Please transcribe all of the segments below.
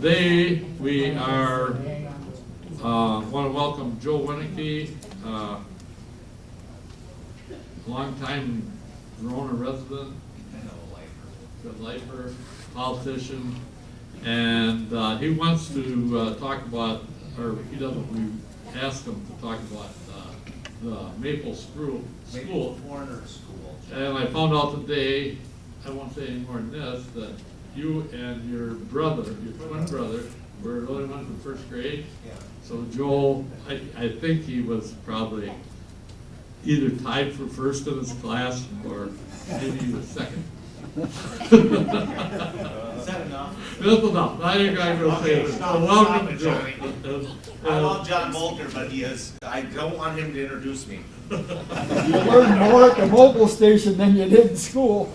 today we are want to welcome Joe Wineke, longtime Verona resident, good lifer, politician, and he wants to talk about, or he doesn't. We asked him to talk about the Maple School. Corner School. And I found out today, I won't say any more than this, that you and your brother, your twin brother, were the only ones in first grade. Yeah. So Joel, I think he was probably either tied for first in his class or maybe he was second. Is that enough? That's enough. I think I'm going to say this. Stop, Welcome, stop it, Joe. Johnny. I love John Volker, but I don't want him to introduce me. You learned more at the mobile station than you did in school.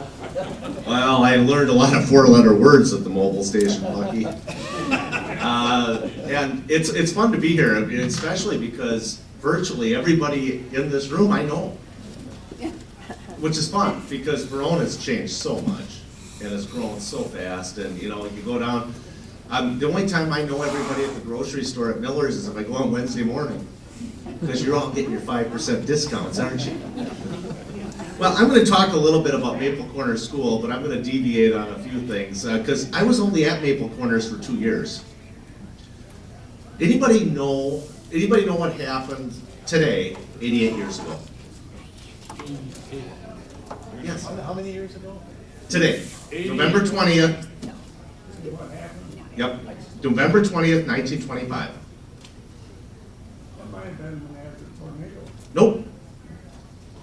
Well, I learned a lot of four-letter words at the mobile station, Lucky. And it's fun to be here, especially because virtually everybody in this room I know. Which is fun, because Verona's changed so much, and it's grown so fast, and you go down, the only time I know everybody at the grocery store at Miller's is if I go on Wednesday morning, because you're all getting your 5% discounts, aren't you? Well, I'm going to talk a little bit about Maple Corners School, but I'm going to deviate on a few things, because I was only at Maple Corners for 2 years. Anybody know what happened today, 88 years ago? Yes. How many years ago? Today, November 20th. Yep, November 20th, 1925. That might have been after the tornado. Nope.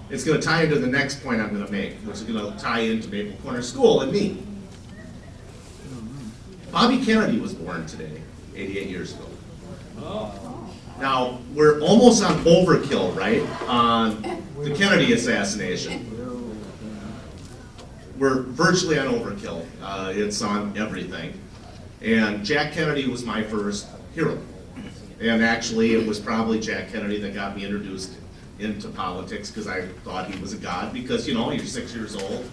It's going to tie into the next point I'm going to make, which is going to tie into Maple Corner School and me. Bobby Kennedy was born today, 88 years ago. Now, we're almost on overkill, right, on the Kennedy assassination. We're virtually on overkill. It's on everything. And Jack Kennedy was my first hero. And actually, it was probably Jack Kennedy that got me introduced into politics, because I thought he was a god, because, you're 6 years old,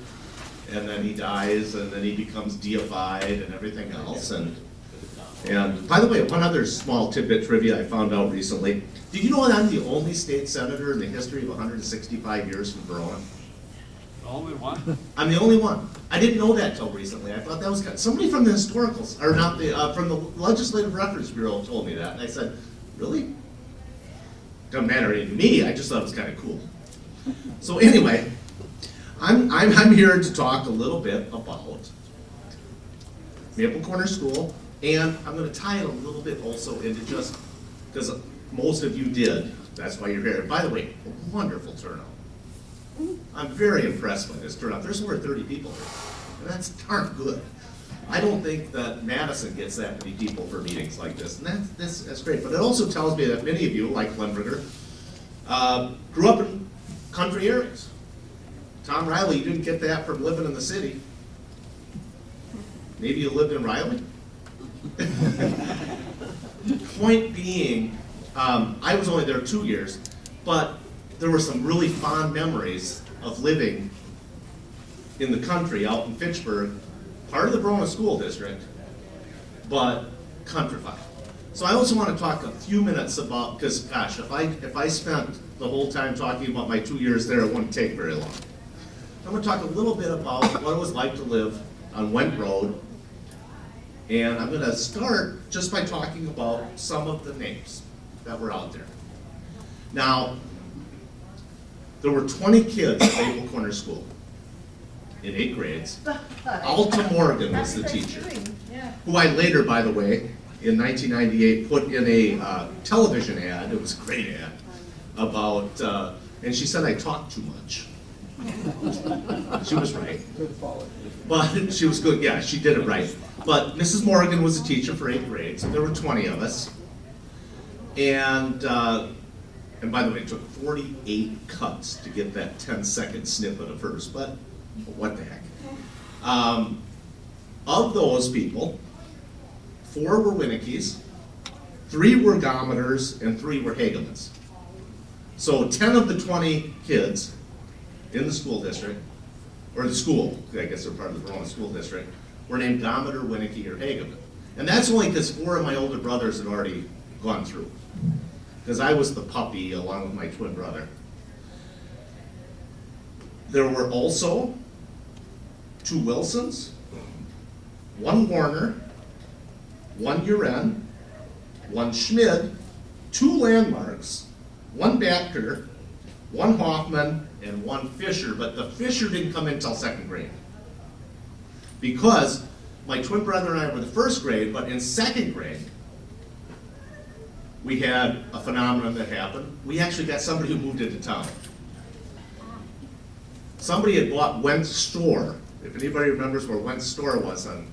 and then he dies, and then he becomes deified and everything else. And by the way, one other small tidbit trivia I found out recently. Did you know that I'm the only state senator in the history of 165 years from Verona? The only one? I'm the only one. I didn't know that till recently. I thought that was kind of, somebody from the historicals, or not from the Legislative Records Bureau told me that. And I said, really? Doesn't matter to me, I just thought it was kind of cool. So anyway, I'm here to talk a little bit about Maple Corner School, and I'm going to tie it a little bit also into just, because most of you did, that's why you're here. By the way, a wonderful turnout. I'm very impressed by this turnout. There's over 30 people here, and that's darn good. I don't think that Madison gets that many people for meetings like this, and that's great. But it also tells me that many of you, like Lemberger, grew up in country areas. Tom Riley, you didn't get that from living in the city. Maybe you lived in Riley? Point being, I was only there 2 years, but there were some really fond memories of living in the country out in Fitchburg, part of the Verona School District, but countrified. So I also want to talk a few minutes about, because gosh, if I spent the whole time talking about my 2 years there, it wouldn't take very long. I'm going to talk a little bit about what it was like to live on Went Road, and I'm going to start just by talking about some of the names that were out there. Now, there were 20 kids at Maple Corner School in 8 grades. Alta Morgan was the teacher, who I later, by the way, in 1998 put in a television ad, it was a great ad, about, and she said I talked too much. She was right. But she was good, yeah, she did it right. But Mrs. Morgan was a teacher for 8 grades, and there were 20 of us. And by the way, it took 48 cuts to get that 10-second snippet of hers, but what the heck. Of those people, 4 were Winekes, 3 were Gometers, and 3 were Hagemans. So 10 of the 20 kids in the school district, or the school, I guess they're part of the Verona School District, were named Gometer, Wineke, or Hageman. And that's only because 4 of my older brothers had already gone through. Because I was the puppy along with my twin brother. There were also 2 Wilsons, 1 Warner, 1 Uren, 1 Schmid, 2 Landmarks, 1 Batker, 1 Hoffman, and 1 Fisher, but the Fisher didn't come in until 2nd grade. Because my twin brother and I were the 1st grade, but in 2nd grade, we had a phenomenon that happened. We actually got somebody who moved into town. Somebody had bought Went's store. If anybody remembers where Went's store was on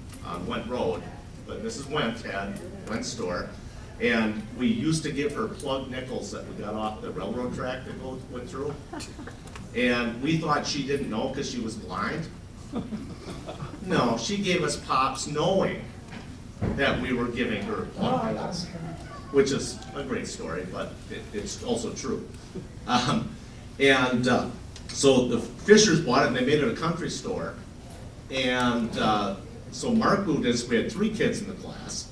Went Road, but Mrs. Went had Went's store. And we used to give her plug nickels that we got off the railroad track that went through. And we thought she didn't know because she was blind. No, she gave us pops knowing that we were giving her plug nickels, which is a great story, but it's also true. So the Fishers bought it and they made it a country store. And so Mark moved in, so we had 3 kids in the class.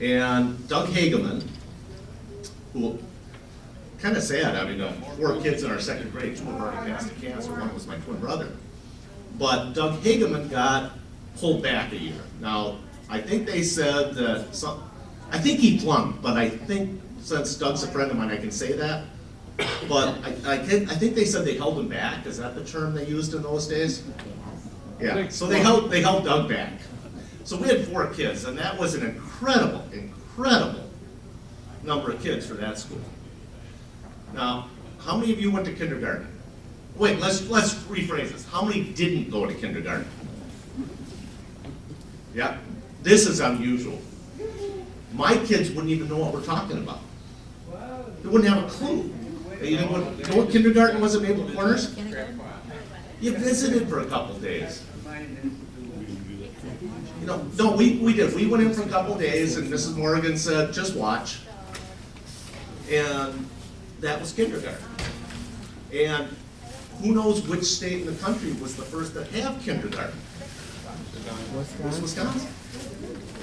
And Doug Hageman, who, kind of sad, I mean, 4 kids in our 2nd grade, 2 of them already passed to cancer, 1 was my twin brother. But Doug Hageman got pulled back a year. Now, I think they said that I think he flunked, but I think since Doug's a friend of mine, I can say that. But I think they said they held him back. Is that the term they used in those days? Yeah, so they held Doug back. So we had 4 kids, and that was an incredible number of kids for that school. Now, how many of you went to kindergarten? Wait, let's rephrase this. How many didn't go to kindergarten? Yeah, this is unusual. My kids wouldn't even know what we're talking about. They wouldn't have a clue. You know what kindergarten was at Maple Corners? You visited for a couple days. You know, no, we did. We went in for a couple days, and Mrs. Morgan said, "Just watch," and that was kindergarten. And who knows which state in the country was the first to have kindergarten? It was Wisconsin.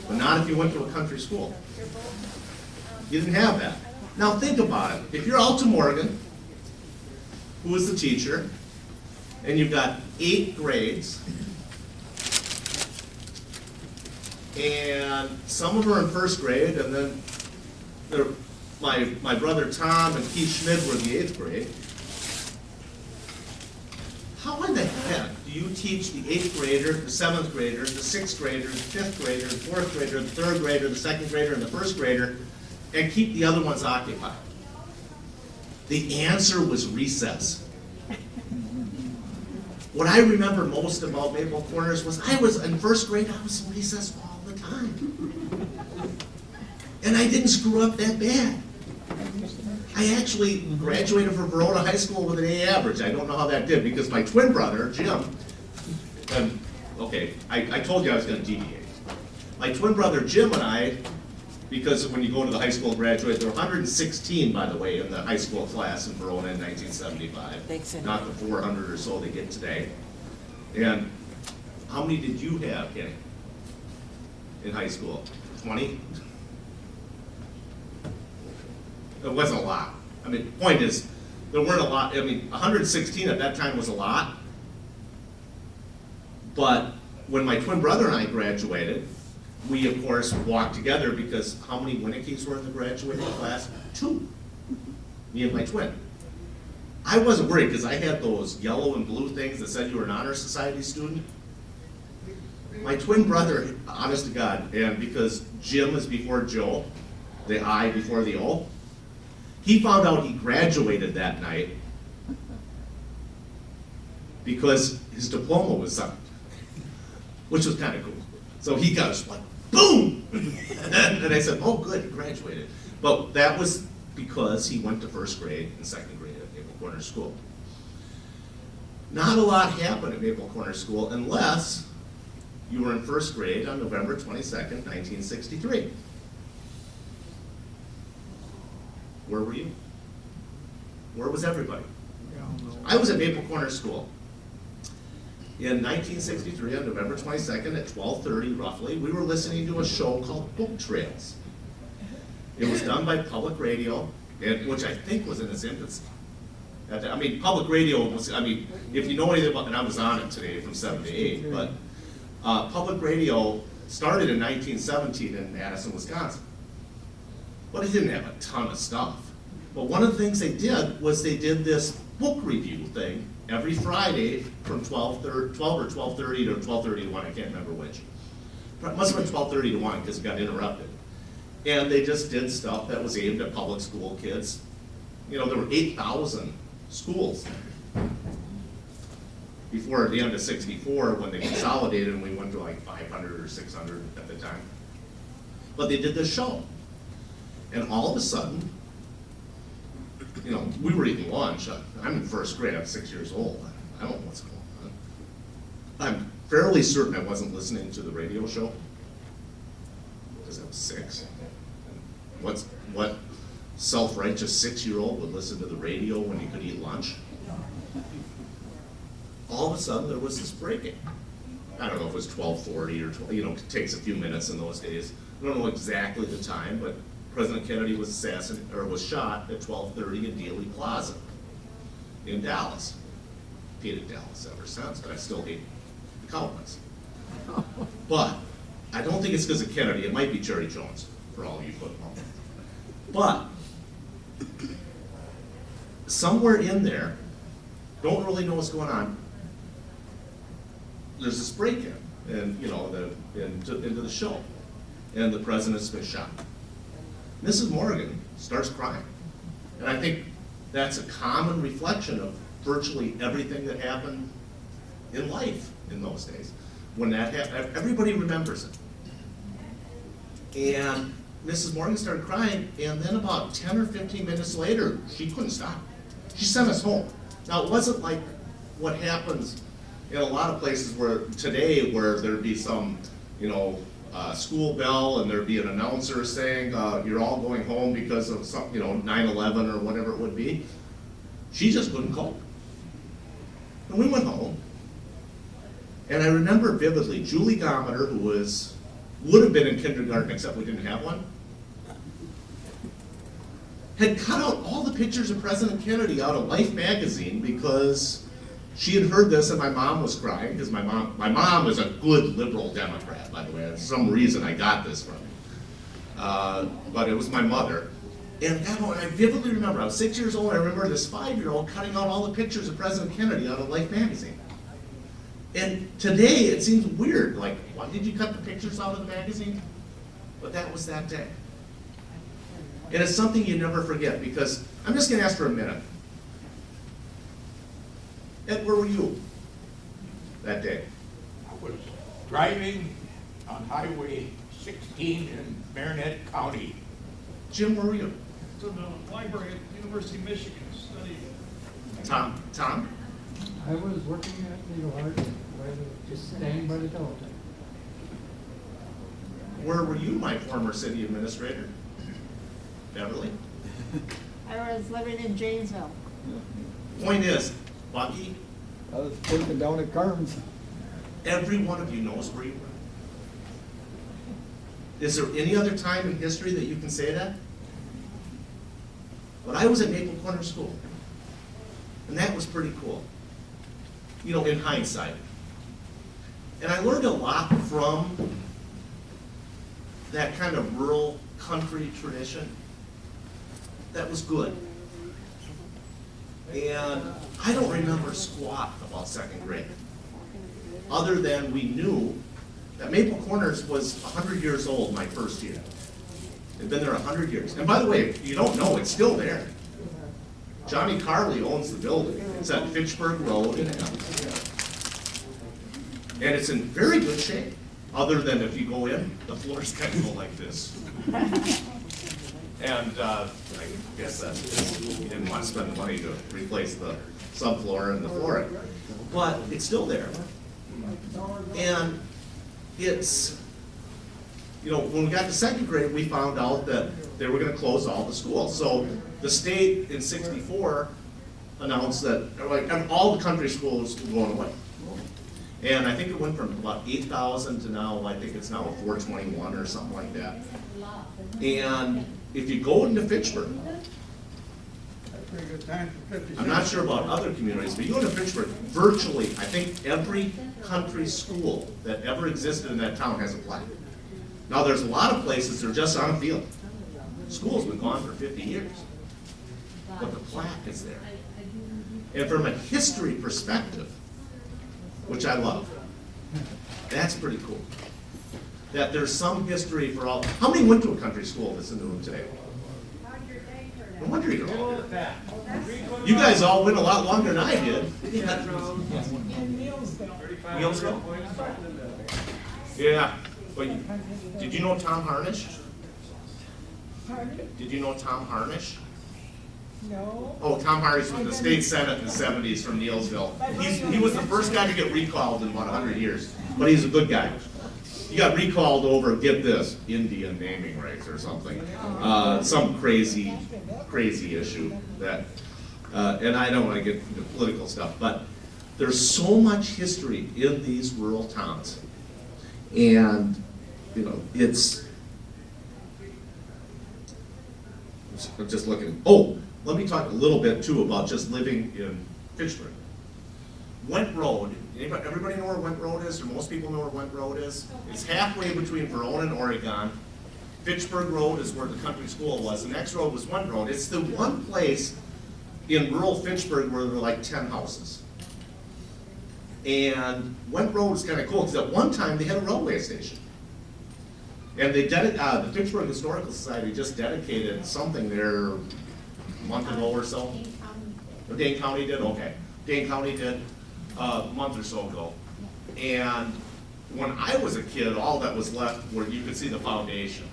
But not if you went to a country school. You didn't have that. Now think about it. If you're Alta Morgan, who is the teacher, and you've got 8 grades, and some of them are in 1st grade, and then my brother Tom and Keith Schmid were in the 8th grade. How in the heck do you teach the 8th grader, the 7th grader, the 6th grader, the 5th grader, the 4th grader, the 3rd grader, the 2nd grader, and the 1st grader, and keep the other ones occupied? The answer was recess. What I remember most about Maple Corners was I was in 1st grade, I was in recess all the time. And I didn't screw up that bad. I actually graduated from Verona High School with an A average. I don't know how that did because my twin brother, Jim, okay, I told you I was going to deviate. My twin brother, Jim, and I, because when you go to the high school and graduate, there were 116, by the way, in the high school class in Verona in 1975. Thanks, Cindy. Not the 400 or so they get today. And how many did you have, Kenny, in high school? 20? It wasn't a lot. I mean, the point is, there weren't a lot. I mean, 116 at that time was a lot. But when my twin brother and I graduated, we, of course, walked together because how many Winekes were in the graduating class? 2. Me and my twin. I wasn't worried because I had those yellow and blue things that said you were an honor society student. My twin brother, honest to God, and because Jim is before Joe, the I before the O, he found out he graduated that night because his diploma was signed, which was kind of cool. So he got us like, boom! And I said, oh good, he graduated. But that was because he went to 1st grade and 2nd grade at Maple Corners School. Not a lot happened at Maple Corners School unless you were in 1st grade on November 22nd, 1963. Where were you? Where was everybody? I was at Maple Corners School. In 1963, on November 22nd at 12:30 roughly, we were listening to a show called Book Trails. It was done by public radio, which I think was in its infancy. I mean, public radio was, I mean, if you know anything about, and I was on it today from 7 to 8, but public radio started in 1917 in Madison, Wisconsin. But it didn't have a ton of stuff. But one of the things they did was they did this book review thing every Friday from 12 or 12:30 to 12:30 to 1, I can't remember which. It must have been 12:30 to 1 because it got interrupted. And they just did stuff that was aimed at public school kids. You know, there were 8,000 schools before the end of 64 when they consolidated and we went to like 500 or 600 at the time. But they did this show. And all of a sudden, you know, we were eating lunch. I'm in first grade, I'm 6 years old. I don't know what's going on. I'm fairly certain I wasn't listening to the radio show because I was 6. What self-righteous 6-year-old would listen to the radio when he could eat lunch? All of a sudden, there was this breaking. I don't know if it was 12:40 or 12, you know, it takes a few minutes in those days. I don't know exactly the time, but President Kennedy was shot at 12:30 in Dealey Plaza in Dallas. Hated Dallas ever since, but I still hate the Cowboys. But I don't think it's because of Kennedy. It might be Jerry Jones for all you football. But somewhere in there, don't really know what's going on. There's this break-in, and you know, into the show, and the president's been shot. Mrs. Morgan starts crying, and I think that's a common reflection of virtually everything that happened in life in those days. When that happened, everybody remembers it. And Mrs. Morgan started crying, and then about 10 or 15 minutes later, she couldn't stop. She sent us home. Now, it wasn't like what happens in a lot of places where today, where there'd be some, you know, school bell, and there'd be an announcer saying, you're all going home because of some, you know, 9/11 or whatever it would be. She just couldn't cope. And we went home. And I remember vividly, Julie Gometer, who would have been in kindergarten except we didn't have one, had cut out all the pictures of President Kennedy out of Life magazine because she had heard this and my mom was crying, because my mom is a good liberal Democrat, by the way. For some reason I got this from her. But it was my mother. And I vividly remember, I was 6 years old, I remember this 5-year-old cutting out all the pictures of President Kennedy out of Life magazine. And today it seems weird, like, why did you cut the pictures out of the magazine? But that was that day. And it's something you never forget, because I'm just gonna ask for a minute. Ed, where were you that day? I was driving on Highway 16 in Marinette County. Jim, where were you? To the library at the University of Michigan studying. Tom? I was working at Legal Art, just staying by the teletype. Where were you, my former city administrator? Beverly? I was living in Janesville. Point is, Bucky, I was working down at Carmen's. every one of you knows where you were. Is there any other time in history that you can say that? But I was at Maple Corner School, and that was pretty cool, you know, in hindsight. And I learned a lot from that kind of rural country tradition. That was good. And I don't remember squat about second grade, other than we knew that Maple Corners was 100 years old my first year. It'd been there 100 years. And by the way, if you don't know, it's still there. Johnny Carley owns the building. It's at Fitchburg Road in Allen. And it's in very good shape, other than if you go in, the floors kind of go like this. And I guess that's because you didn't want to spend the money to replace the subfloor and the flooring. But it's still there. And it's, you know, when we got to second grade, we found out that they were going to close all the schools. So the state in '64 announced that like all the country schools were going away. And I think it went from about 8,000 to now, I think it's now a 421 or something like that. And if you go into Fitchburg, Pretty good time for 50 I'm not sure about other communities, but you go to Fitchburg, virtually, I think every country school that ever existed in that town has a plaque. Now, there's a lot of places that are just on a field. School's been gone for 50 years, but the plaque is there. And from a history perspective, which I love, that's pretty cool. That there's some history for all. How many went to a country school that's in the room today? No wonder you're all here. You guys all went a lot longer than I did. Neilsville? Yeah. But did you know Tom Harnish? Did you know Tom Harnish? No. Oh, Tom Harnish was the state senate in the 70s from Neilsville. He was the first guy to get recalled in about 100 years, but he's a good guy. He got recalled over, get this, Indian naming rights or something. Some crazy issue that, and I don't want to get into political stuff, but there's so much history in these rural towns. And, you know, I'm just looking, oh, let me talk a little bit too about just living in Fitchburg. Went Road, everybody know where Went Road is, or most people know where Went Road is? It's halfway between Verona and Oregon. Fitchburg Road is where the country school was. The next road was Went Road. It's the one place in rural Fitchburg where there were like 10 houses. And Went Road is kind of cool because at one time they had a railway station. And they the Fitchburg Historical Society just dedicated something there a month ago or so. Dane County did? Okay. Dane County did a month or so ago. And when I was a kid, all that was left where you could see the foundation.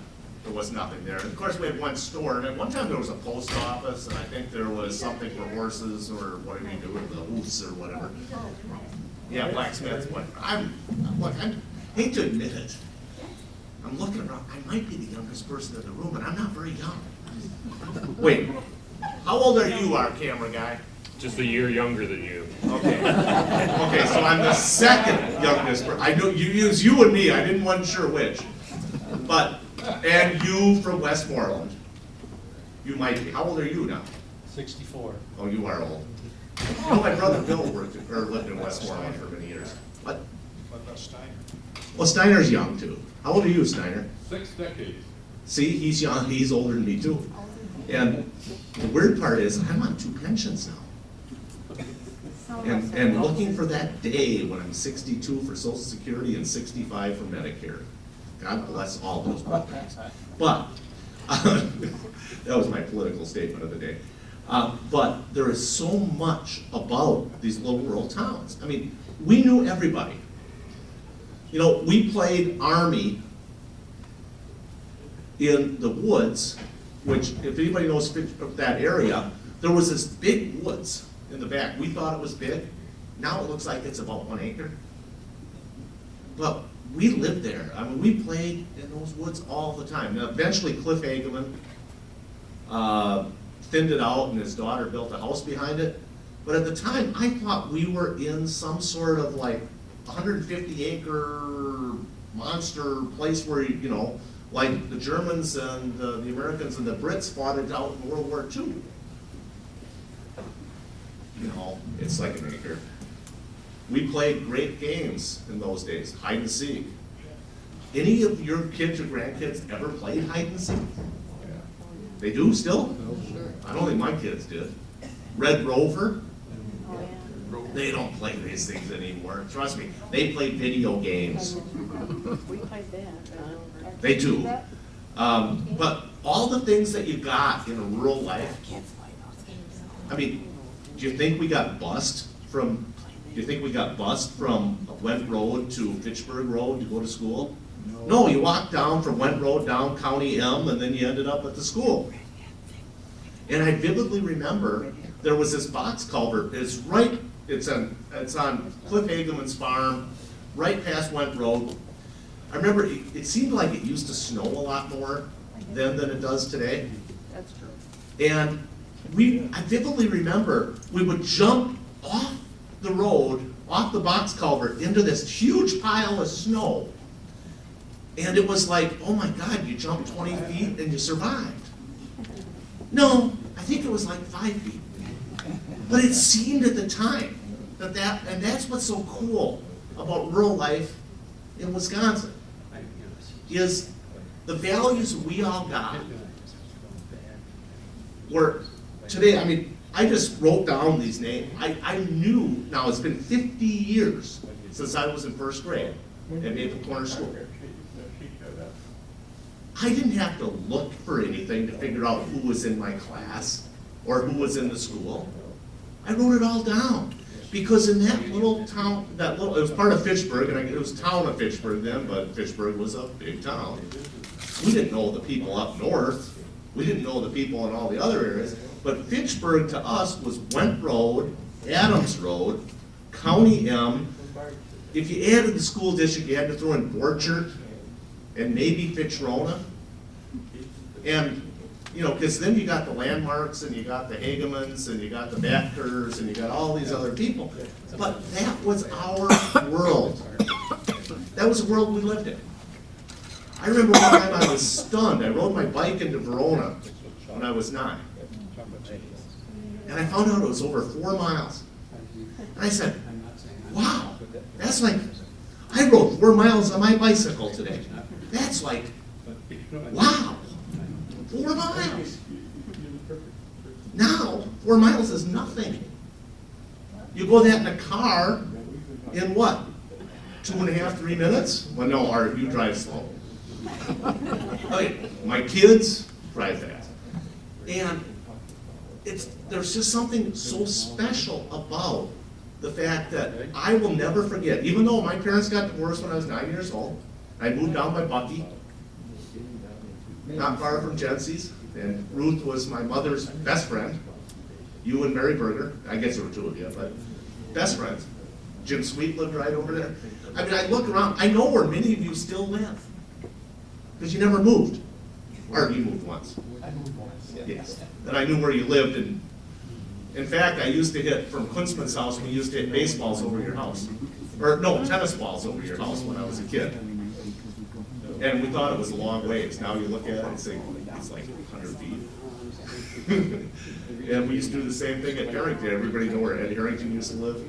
There was nothing there. And of course, we had one store, and at one time there was a post office, and I think there was something for horses or whatever you do with the hoofs or whatever. Yeah, blacksmiths. But I hate to admit it. I'm looking around. I might be the youngest person in the room, and I'm not very young. Wait, how old are you, our camera guy? Just a year younger than you. Okay. Okay, so I'm the second youngest person. I know you use you and me. I wasn't sure which. But, and you from Westmoreland. You might be. How old are you now? 64. Oh, you are old. You know, my brother Bill lived in Westmoreland for many years. What? What about Steiner? Well, Steiner's young too. How old are you, Steiner? 6 decades. See, he's young. He's older than me too. And the weird part is, I'm on 2 pensions now. And looking for that day when I'm 62 for Social Security and 65 for Medicare. God bless all those programs. But, that was my political statement of the day. But there is so much about these little rural towns. I mean, we knew everybody. You know, we played Army in the woods, which, if anybody knows that area, there was this big woods in the back. We thought it was big. Now it looks like it's about 1 acre. But we lived there. I mean, we played in those woods all the time. Now, eventually, Cliff Hageman thinned it out, and his daughter built a house behind it. But at the time, I thought we were in some sort of like 150-acre monster place where, you know, like the Germans and the Americans and the Brits fought it out in World War II. You know, it's like an acre. We played great games in those days, hide and seek. Any of your kids or grandkids ever played hide and seek? They do still? I don't think my kids did. Red Rover? They don't play these things anymore. Trust me, they play video games. We played that. They do. But all the things that you got in a rural life, I mean, do you think we got bused from Went Road to Fitchburg Road to go to school? No, you walked down from Went Road down County M, and then you ended up at the school. And I vividly remember there was this box culvert. It's on Cliff Hageman's farm, right past Went Road. I remember it seemed like it used to snow a lot more then than it does today. That's true. And I vividly remember we would jump off the road off the box culvert into this huge pile of snow. And it was like, oh my God, you jumped 20 feet and you survived. No, I think it was like 5 feet. But it seemed at the time and that's what's so cool about rural life in Wisconsin, is the values we all got were today. I mean, I just wrote down these names. I knew, now it's been 50 years since I was in first grade at Maple Corner School. I didn't have to look for anything to figure out who was in my class or who was in the school. I wrote it all down. Because in that little town, it was part of Fitchburg, and it was town of Fitchburg then, but Fitchburg was a big town. We didn't know the people up north. We didn't know the people in all the other areas. But Fitchburg to us was Went Road, Adams Road, County M. If you added the school district, you had to throw in Borchert and maybe Fitchrona. And you know, because then you got the Landmarks, and you got the Hagemans, and you got the Batkers, and you got all these other people. But that was our world. That was the world we lived in. I remember one time I was stunned. I rode my bike into Verona when I was 9. And I found out it was over 4 miles. And I said, wow, that's like, I rode 4 miles on my bicycle today. That's like, wow. 4 miles. Now, 4 miles is nothing. You go that in a car in what? 2.5, 3 minutes? Well, no, Art, you drive slow. Okay, my kids drive fast. And there's just something so special about the fact that I will never forget, even though my parents got divorced when I was 9 years old, I moved down by Bucky, not far from Jency's, and Ruth was my mother's best friend. You and Mary Berger, I guess there were 2 of you, but best friends. Jim Sweet lived right over there. I mean, I look around, I know where many of you still live, because you never moved. Or you moved once. I moved once. Yes, and I knew where you lived, and in fact, I used to hit, from Kunzman's house, we used to hit baseballs over your house. Or no, tennis balls over your house when I was a kid. And we thought it was a long ways. Now you look at it and say, it's like 100 feet. And we used to do the same thing at Harrington. Everybody know where Ed Harrington used to live?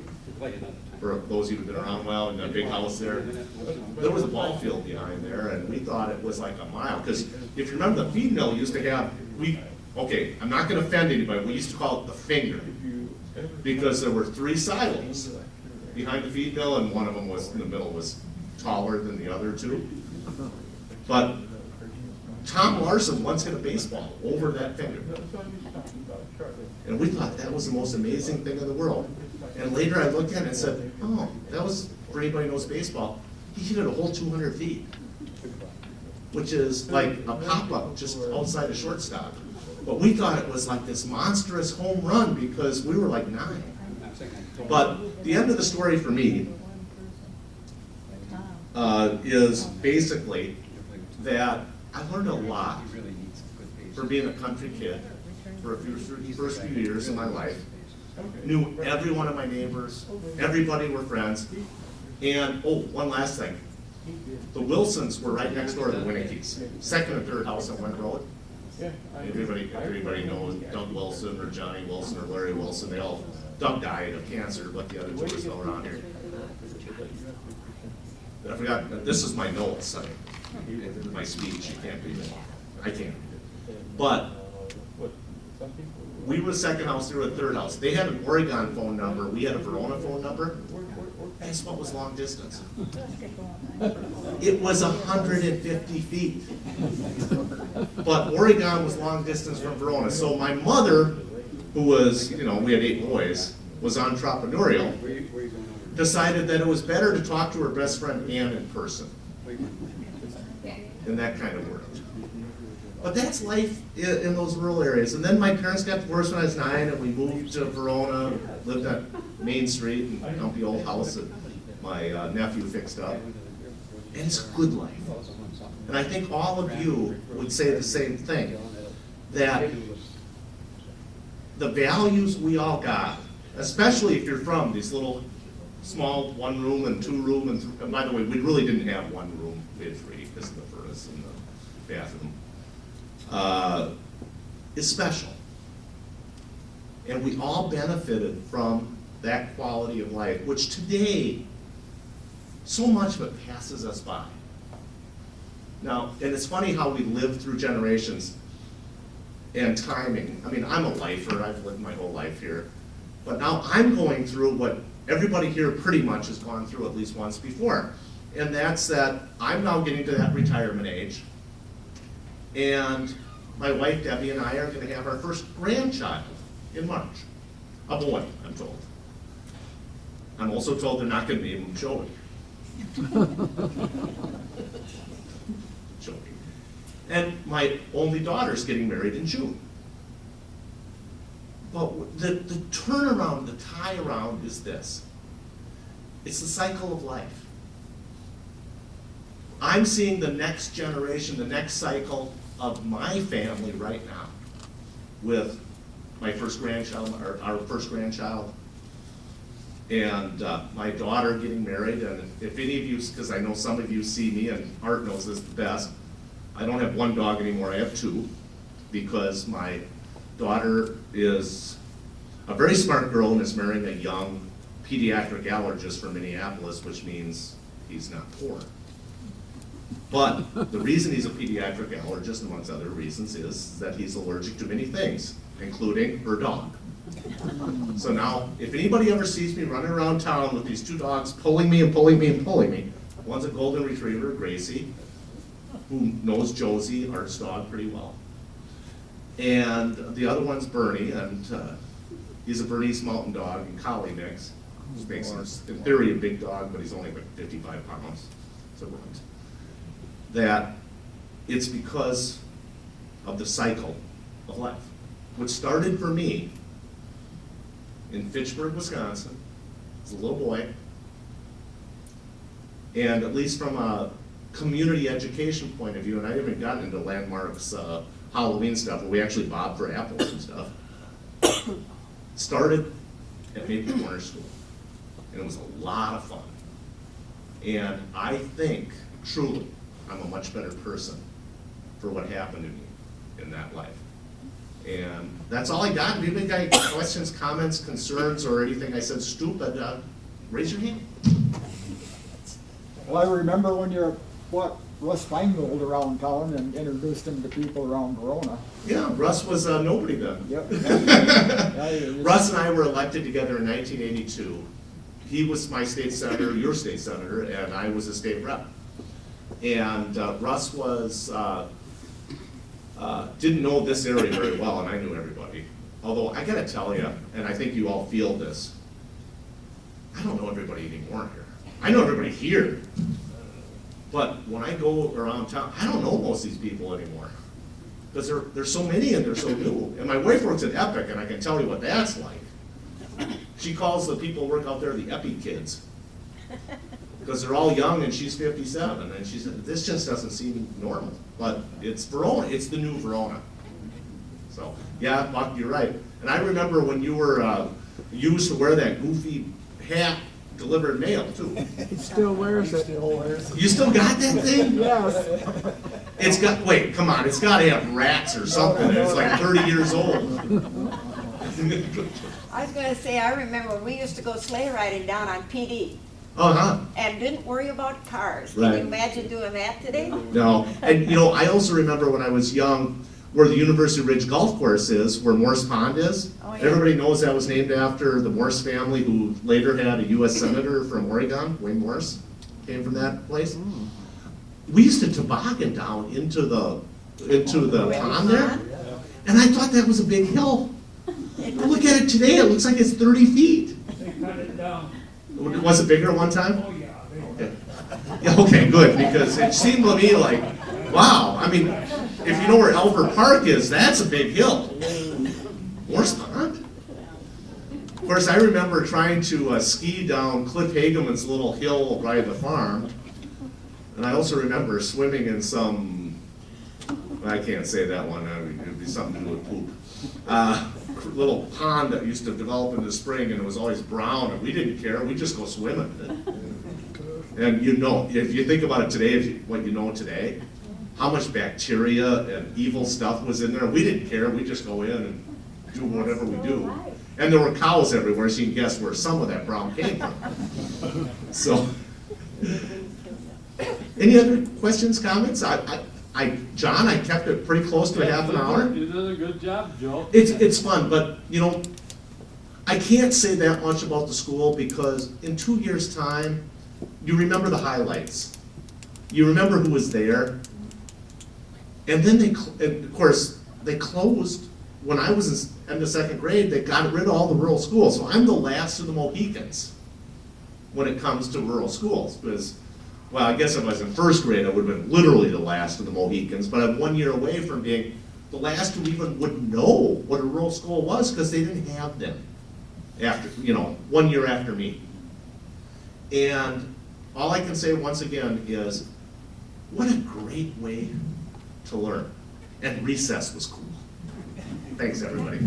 For those of you who've been around well, in that big house there. There was a ball field behind there, and we thought it was like a mile. Because if you remember, the feed mill used to have, okay, I'm not going to offend anybody, we used to call it the finger. Because there were 3 silos behind the feed mill, and one of them was, in the middle, was taller than the other 2. But Tom Larson once hit a baseball over that finger. And we thought that was the most amazing thing in the world. And later I looked at it and said, oh, that was, for anybody who knows baseball, he hit it a whole 200 feet. Which is like a pop-up just outside of shortstop. But we thought it was like this monstrous home run because we were like 9. But the end of the story for me is basically that I learned a lot for being a country kid for the first few years of my life. Knew every one of my neighbors, everybody were friends. And, oh, one last thing. The Wilsons were right next door to the Winekes, second and third house on Went Road. Everybody knows Doug Wilson or Johnny Wilson or Larry Wilson. Doug died of cancer, but the other 2 are still around here. I forgot, this is my notes, my speech, you can't read it. I can't. But we were the second house, they were the third house. They had an Oregon phone number, we had a Verona phone number. Guess what was long distance? It was 150 feet. But Oregon was long distance from Verona. So my mother, who was, we had 8 boys, was entrepreneurial, decided that it was better to talk to her best friend Ann in person. And that kind of worked. But that's life in those rural areas. And then my parents got divorced when I was 9, and we moved to Verona, lived on Main Street, and a comfy old house that my nephew fixed up. And it's a good life. And I think all of you would say the same thing, that the values we all got, especially if you're from these little small 1 room and 2 room, and by the way, we really didn't have 1 room, we had 3 because of the furnace and the bathroom, is special. And we all benefited from that quality of life, which today, so much of it passes us by. Now, and it's funny how we live through generations and timing. I mean, I'm a lifer, I've lived my whole life here, but now I'm going through what everybody here pretty much has gone through at least once before. And that's that I'm now getting to that retirement age, and my wife Debbie and I are gonna have our first grandchild in March. A boy, I'm told. I'm also told they're not gonna name him Joey. Joey. And my only daughter's getting married in June. But the turnaround, the tie around is this. It's the cycle of life. I'm seeing the next generation, the next cycle of my family right now with my first grandchild, or our first grandchild, and my daughter getting married. And if any of you, because I know some of you see me, and Art knows this the best, I don't have 1 dog anymore, I have 2, because my daughter is a very smart girl and is marrying a young pediatric allergist from Minneapolis, which means he's not poor. But the reason he's a pediatric allergist, amongst other reasons, is that he's allergic to many things, including her dog. So now, if anybody ever sees me running around town with these 2 dogs pulling me and pulling me and pulling me, one's a golden retriever, Gracie, who knows Josie, Art's dog, pretty well. And the other one's Bernie, and he's a Bernese Mountain Dog and Collie mix, which makes him, in theory, a big dog, but he's only like 55 pounds. So that it's because of the cycle of life, which started for me in Fitchburg, Wisconsin, as a little boy, and at least from a community education point of view, and I haven't gotten into Landmark's Halloween stuff, where we actually bob for apples and stuff, started at Maple Corner School, and it was a lot of fun. And I think, truly, I'm a much better person for what happened to me in that life. And that's all I got. If anybody got any questions, comments, concerns, or anything I said stupid, raise your hand. Well, I remember when you brought Russ Feingold around town and introduced him to people around Verona. Yeah, Russ was nobody then. Yep. Russ and I were elected together in 1982. He was my state senator, your state senator, and I was a state rep. And Russ was, didn't know this area very well, and I knew everybody. Although I gotta tell you, and I think you all feel this, I don't know everybody anymore here. I know everybody here, but when I go around town, I don't know most of these people anymore. Because there's so many and they're so new. And my wife works at Epic, and I can tell you what that's like. She calls the people who work out there the Epi kids. Because they're all young and she's 57, and she said, this just doesn't seem normal. But it's Verona, it's the new Verona. So, yeah, Buck, you're right. And I remember when you were, you used to wear that goofy hat, delivered mail too. He still wears it. You still got that thing? Yes. It's got, wait, come on, it's gotta have rats or something, and it's like 30 years old. I was gonna say, I remember when we used to go sleigh riding down on PD Uh-huh. and didn't worry about cars. Can Right. you imagine doing that today? No, and you know, I also remember when I was young, where the University Ridge Golf Course is, where Morse Pond is. Oh, yeah. Everybody knows that was named after the Morse family, who later had a U.S. Senator from Oregon, Wayne Morse, came from that place. We used to toboggan down into the pond there, and I thought that was a big hill. Look at it today, it looks like it's 30 feet. They cut it down. Was it bigger at one time? Oh, yeah. Okay. Yeah, okay, good, because it seemed to me like, wow, I mean, if you know where Elver Park is, that's a big hill. Morse Pond? Of course, I remember trying to ski down Cliff Hageman's little hill by the farm, and I also remember swimming in some I can't say that one, it'd be something to do with poop. Little pond that used to develop in the spring, and it was always brown, and we didn't care, we just go swimming. And you know, if you think about it today, what you know today, how much bacteria and evil stuff was in there, we didn't care, we just go in and do whatever we do. And there were cows everywhere, so you can guess where some of that brown came from. So, any other questions, comments? John, I kept it pretty close to a half an hour. You did a good job, Joe. It's fun, but you know, I can't say that much about the school because in 2 years' time, you remember the highlights. You remember who was there. And then and of course, they closed, when I was in the second grade, they got rid of all the rural schools. So I'm the last of the Mohicans when it comes to rural schools. Because, well, I guess if I was in first grade, I would have been literally the last of the Mohicans, but I'm 1 year away from being the last who even would know what a rural school was because they didn't have them after, 1 year after me. And all I can say once again is, what a great way to learn. And recess was cool. Thanks, everybody.